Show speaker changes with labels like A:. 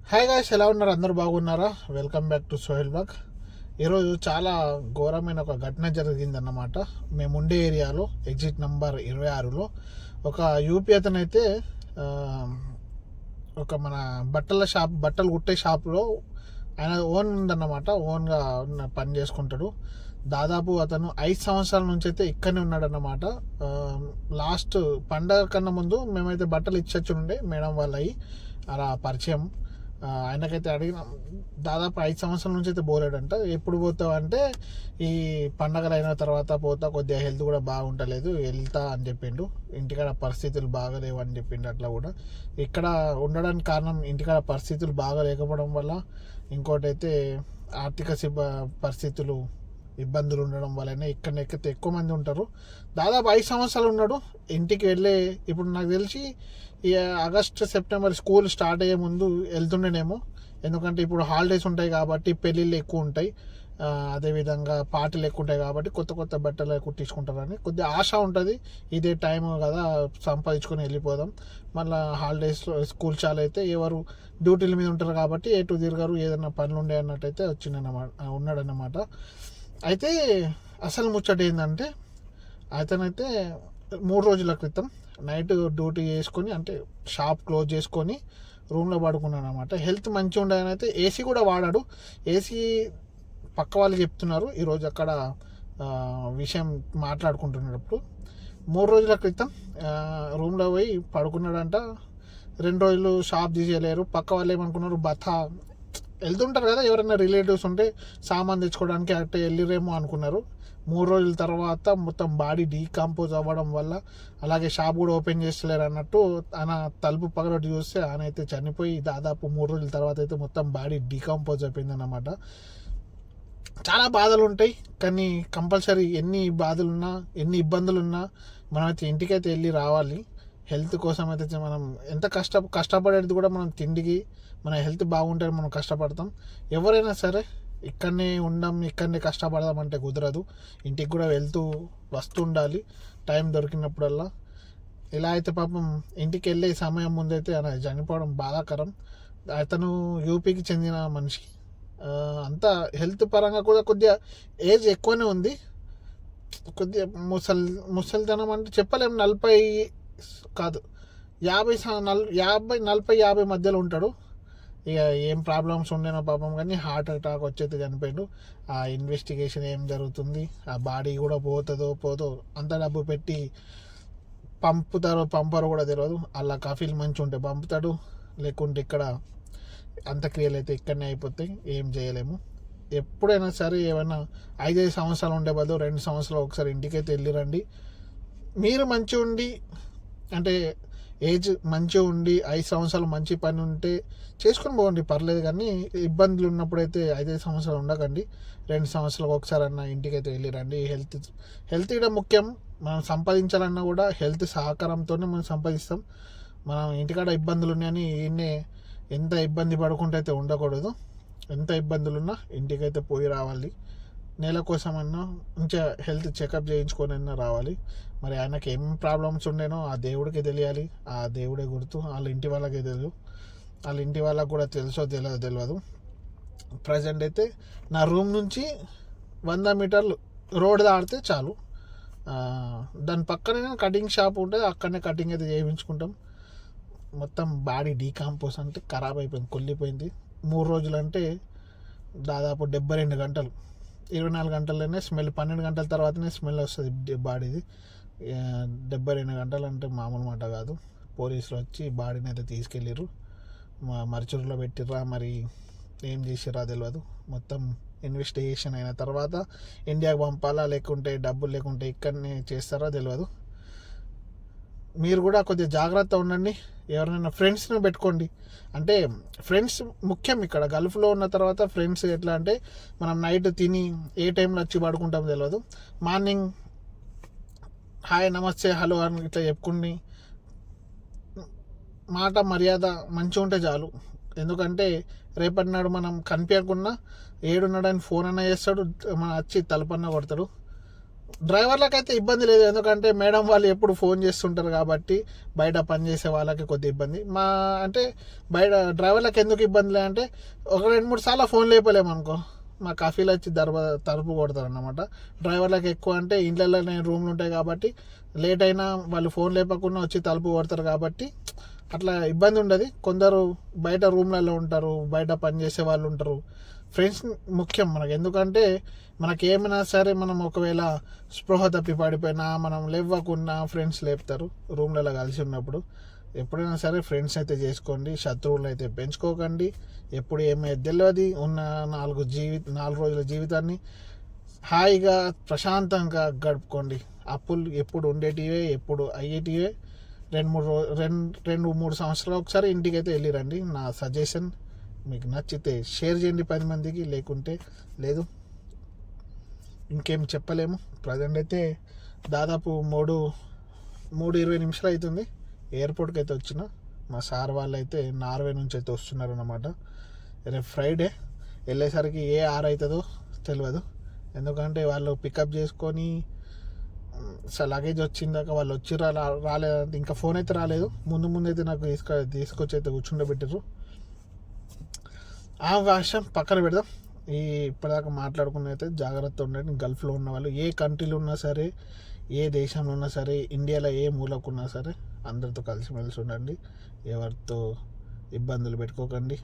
A: Hi guys, ఎలా ఉన్నారు? అందరూ బాగున్నారా? వెల్కమ్ బ్యాక్ టు సోహెల్ బాగ్. ఈరోజు చాలా ఘోరమైన ఒక ఘటన జరిగిందన్నమాట. మేము ఉండే ఏరియాలో ఎగ్జిట్ నంబర్ 26లో ఒక యూపీ అతనైతే ఆ, ఒక మన బట్టలు కుట్టే షాప్లో ఆయన ఓన్ ఉందన్నమాట. ఓన్గా పని చేసుకుంటాడు. దాదాపు అతను 5 సంవత్సరాల నుంచి అయితే ఇక్కడనే ఉన్నాడన్నమాట. లాస్ట్ పండగ కన్నా ముందు మేమైతే బట్టలు ఇచ్చొచ్చు ఉండే మేడం వాళ్ళవి అలా పరిచయం. ఆయనకైతే అడిగిన దాదాపు 5 సంవత్సరాల నుంచి అయితే పోలేడంట. ఎప్పుడు పోతావు అంటే ఈ పండగలు అయిన తర్వాత పోతా, కొద్దిగా హెల్త్ కూడా బాగుంటలేదు, వెళ్తా అని చెప్పిండు. ఇంటికాడ పరిస్థితులు బాగలేవు అని చెప్పిండు. అట్లా కూడా ఇక్కడ ఉండడానికి కారణం ఇంటికాడ పరిస్థితులు బాగా లేకపోవడం వల్ల, ఇంకోటి అయితే ఆర్థిక పరిస్థితులు ఇబ్బందులు ఉండడం వల్లనే ఇక్కడ ఎక్కితే ఎక్కువ మంది ఉంటారు. దాదాపు 5 సంవత్సరాలు ఉన్నాడు. ఇంటికి వెళ్ళే ఇప్పుడు నాకు తెలిసి ఈ ఆగస్టు సెప్టెంబర్ స్కూల్ స్టార్ట్ అయ్యే ముందు వెళ్తుండేనేమో. ఎందుకంటే ఇప్పుడు హాలిడేస్ ఉంటాయి కాబట్టి పెళ్ళిళ్ళు ఎక్కువ ఉంటాయి, అదేవిధంగా పార్టీలు ఎక్కువ ఉంటాయి కాబట్టి కొత్త కొత్త బట్టలు కుట్టించుకుంటారని కొద్దిగా ఆశ ఉంటుంది. ఇదే టైం కదా, సంపాదించుకొని వెళ్ళిపోదాం. మళ్ళీ హాలిడేస్లో స్కూల్ చాలు అయితే ఎవరు డ్యూటీల మీద ఉంటారు కాబట్టి ఎటు తిరగరు, ఏదైనా పనులు ఉండే అన్నట్టయితే ఉన్నాడన్నమాట. అయితే అసలు ముచ్చట ఏంటంటే అతనైతే 3 రోజుల క్రితం నైట్ డ్యూటీ చేసుకొని, అంటే షాప్ క్లోజ్ చేసుకొని రూమ్లో పడుకున్నాడు అనమాట. హెల్త్ మంచిగా ఉండదని అయితే ఏసీ కూడా వాడాడు. ఏసీ పక్క వాళ్ళు చెప్తున్నారు ఈరోజు అక్కడ విషయం మాట్లాడుకుంటున్నప్పుడు. 3 రోజుల క్రితం రూమ్లో పోయి పడుకున్నాడంట. 2 రోజులు షాప్ తీసేయలేరు. పక్క వాళ్ళు ఏమనుకున్నారు, వెళ్తుంటారు కదా ఎవరైనా రిలేటివ్స్ ఉంటే సామాన్ తెచ్చుకోవడానికి అట్టే వెళ్ళిరేమో అనుకున్నారు. 3 రోజుల తర్వాత మొత్తం బాడీ డీకంపోజ్ అవ్వడం వల్ల, అలాగే షాప్ కూడా ఓపెన్ చేస్తలేరు అన్నట్టు ఆయన తలుపు పగలొట్టి చూస్తే ఆయన అయితే చనిపోయి దాదాపు 3 రోజుల తర్వాత అయితే మొత్తం బాడీ డీకంపోజ్ అయిపోయింది అన్నమాట. చాలా బాధలు ఉంటాయి, కానీ కంపల్సరీ ఎన్ని బాధలున్నా ఎన్ని ఇబ్బందులున్నా మనమైతే ఇంటికైతే వెళ్ళి రావాలి. హెల్త్ కోసం అయితే మనం ఎంత కష్టపడేది కూడా మనం తిండికి, మన హెల్త్ బాగుంటే మనం కష్టపడతాం. ఎవరైనా సరే ఇక్కడనే కష్టపడదాం అంటే కుదరదు. ఇంటికి కూడా వెళ్తూ వస్తుండాలి టైం దొరికినప్పుడల్లా. ఇలా అయితే పాపం ఇంటికి వెళ్ళే సమయం ముందైతే ఆయన చనిపోవడం బాధాకరం. అతను యూపీకి చెందిన మనిషి. అంతా హెల్త్ పరంగా కూడా కొద్దిగా ఏజ్ ఎక్కువనే ఉంది. కొద్దిగా ముసలితనం అంటే చెప్పలేము. 40 కాదు, 50 మధ్యలో ఉంటాడు. ఇక ఏం ప్రాబ్లమ్స్ ఉండేనో పాపం, కానీ హార్ట్ అటాక్ వచ్చేది చనిపోయాడు. ఆ ఇన్వెస్టిగేషన్ ఏం జరుగుతుంది, ఆ బాడీ కూడా పోదో అంత డబ్బు పెట్టి పంపరో కూడా తెలియదు. అలా కాఫీలు మంచి ఉంటే పంపుతాడు, లేకుంటే ఇక్కడ అంత్యక్రియలు అయితే ఇక్కడనే అయిపోతాయి. ఏం చేయలేము. ఎప్పుడైనా సరే ఏమైనా 5 సంవత్సరాలు ఉండే బదులు 2 సంవత్సరాలు ఒకసారి ఇంటికైతే వెళ్ళిరండి. మీరు మంచిగా ఉండి, అంటే ఏజ్ మంచిగా ఉండి 5 సంవత్సరాలు మంచి పని ఉంటే చేసుకొని పోండి, పర్లేదు. కానీ ఇబ్బందులు ఉన్నప్పుడైతే 5 సంవత్సరాలు ఉండకండి. 2 సంవత్సరాలకు ఒకసారి అన్న ఇంటికైతే వెళ్ళిరండి. హెల్త్ ఇక్కడ ముఖ్యం. మనం సంపాదించాలన్నా కూడా హెల్త్ సహకారంతోనే మనం సంపాదిస్తాం. మనం ఇంటికాడ ఇబ్బందులు ఉన్నాయని ఎంత ఇబ్బంది పడుకుంటూ అయితే ఉండకూడదు. ఎంత ఇబ్బందులున్నా ఇంటికైతే పోయి రావాలి. నెల కోసమన్నా మంచిగా హెల్త్ చెకప్ చేయించుకొని రావాలి. మరి ఆయనకి ఏం ప్రాబ్లమ్స్ ఉండేనో ఆ దేవుడికి తెలియాలి. ఆ దేవుడే గుర్తు. వాళ్ళ ఇంటి వాళ్ళకే తెలియదు. వాళ్ళ ఇంటి వాళ్ళకి కూడా తెలియదు. ప్రజెంట్ అయితే నా రూమ్ నుంచి 100 మీటర్లు రోడ్ దాటితే చాలు, దాని పక్కనే కటింగ్ షాప్ ఉంటుంది. అక్కడనే కటింగ్ అయితే చేయించుకుంటాం. మొత్తం బాడీ డీకంపోజ్ అంటే ఖరాబ్ అయిపోయింది, కొల్లిపోయింది. 3 రోజులు అంటే దాదాపు 72 గంటలు. 24 గంటల్లోనే స్మెల్, 12 గంటల తర్వాతనే స్మెల్ వస్తుంది బాడీది. 72 గంటలు అంటే మామూలు మాట కాదు. పోలీసులు వచ్చి బాడీని అయితే తీసుకెళ్ళిర్రు. మరుచూరులో పెట్టిర్రా మరి ఏం చేసిర్రా తెలియదు. మొత్తం ఇన్వెస్టిగేషన్ అయిన తర్వాత ఇండియాకి పంపాలా, లేకుంటే డబ్బులు లేకుంటే ఇక్కడనే చేస్తారా తెలియదు. మీరు కూడా కొద్దిగా జాగ్రత్త ఉండండి. ఎవరైనా ఫ్రెండ్స్ని పెట్టుకోండి. అంటే ఫ్రెండ్స్ ముఖ్యం ఇక్కడ. గల్ఫ్లో ఉన్న తర్వాత ఫ్రెండ్స్ ఎట్లా అంటే, మనం నైట్ తిని ఏ టైంలో వచ్చి పడుకుంటామో తెలియదు. మార్నింగ్ హాయ్ నమస్తే హలో అని ఇట్లా చెప్పుకుని మాట మర్యాద మంచిగా ఉంటే చాలు. ఎందుకంటే రేపటి నాడు మనం కనిపించకుండా ఏడున్నాడని ఫోన్ అన్నా చేస్తాడు, మన వచ్చి తలుపన్నా కొడతాడు. డ్రైవర్లకైతే ఇబ్బంది లేదు, ఎందుకంటే మేడం వాళ్ళు ఎప్పుడు ఫోన్ చేస్తుంటారు కాబట్టి బయట పనిచేసే వాళ్ళకి కొద్ది ఇబ్బంది. అంటే బయట డ్రైవర్లకు ఎందుకు ఇబ్బంది లేదంటే ఒక 2-3 సార్లు ఫోన్ లేపలేము అనుకో, మా కాఫీలు వచ్చి తలుపు కొడతారు అన్నమాట. డ్రైవర్లకు ఎక్కువ అంటే ఇంట్లోనే రూమ్లు ఉంటాయి కాబట్టి లేట్ అయినా వాళ్ళు ఫోన్ లేపకుండా వచ్చి తలుపు కొడతారు కాబట్టి అట్లా ఇబ్బంది ఉండదు. కొందరు బయట రూమ్లలో ఉంటారు, బయట పనిచేసే వాళ్ళు ఉంటారు. ఫ్రెండ్స్ ముఖ్యం మనకు, ఎందుకంటే మనకి ఏమైనా సరే మనం ఒకవేళ స్పృహ తప్పి పడిపోయినా మనం లేవకున్నా ఫ్రెండ్స్ లేపుతారు రూమ్లలో కలిసి ఉన్నప్పుడు. ఎప్పుడైనా సరే ఫ్రెండ్స్ అయితే చేసుకోండి, శత్రువులు అయితే పెంచుకోకండి. ఎప్పుడు ఏమైతే తెలియదు. ఉన్న 4 రోజుల జీవితాన్ని హాయిగా ప్రశాంతంగా గడుపుకోండి. అప్పులు ఎప్పుడు ఉండేటివే, ఎప్పుడు అయ్యేటివే. 2-3 సంవత్సరాలు ఒకసారి ఇంటికి అయితే వెళ్ళిరండి. నా సజెషన్, మీకు నచ్చితే షేర్ చేయండి 10 మందికి, లేకుంటే లేదు. ఇంకేం చెప్పలేము. ప్రజెంట్ అయితే దాదాపు 3:20 నిమిషాలు అవుతుంది ఎయిర్పోర్ట్కి అయితే వచ్చిన. మా సార్ వాళ్ళు అయితే నార్వే నుంచి అయితే వస్తున్నారు అన్నమాట. రేపు ఫ్రైడే, వెళ్ళేసరికి ఏ ఆర్ అవుతుందో తెలియదు, ఎందుకంటే వాళ్ళు పికప్ చేసుకొని లగేజ్ వచ్చిందాక వాళ్ళు వచ్చి రాలేదంటే ఇంకా ఫోన్ అయితే రాలేదు. ముందు అయితే నాకు తీసుకొచ్చి అయితే కూర్చుండబెట్టారు. ఆ విషయం పక్కన పెడదాం. ఇప్పటిదాకా మాట్లాడుకున్న అయితే జాగ్రత్త ఉండండి. గల్ఫ్లో ఉన్న వాళ్ళు ఏ కంట్రీలో ఉన్నా సరే, ఏ దేశంలో ఉన్నా సరే, ఇండియాలో ఏ మూలకు ఉన్నా సరే అందరితో కలిసిమెలిసి ఉండండి. ఎవరితో ఇబ్బందులు పెట్టుకోకండి.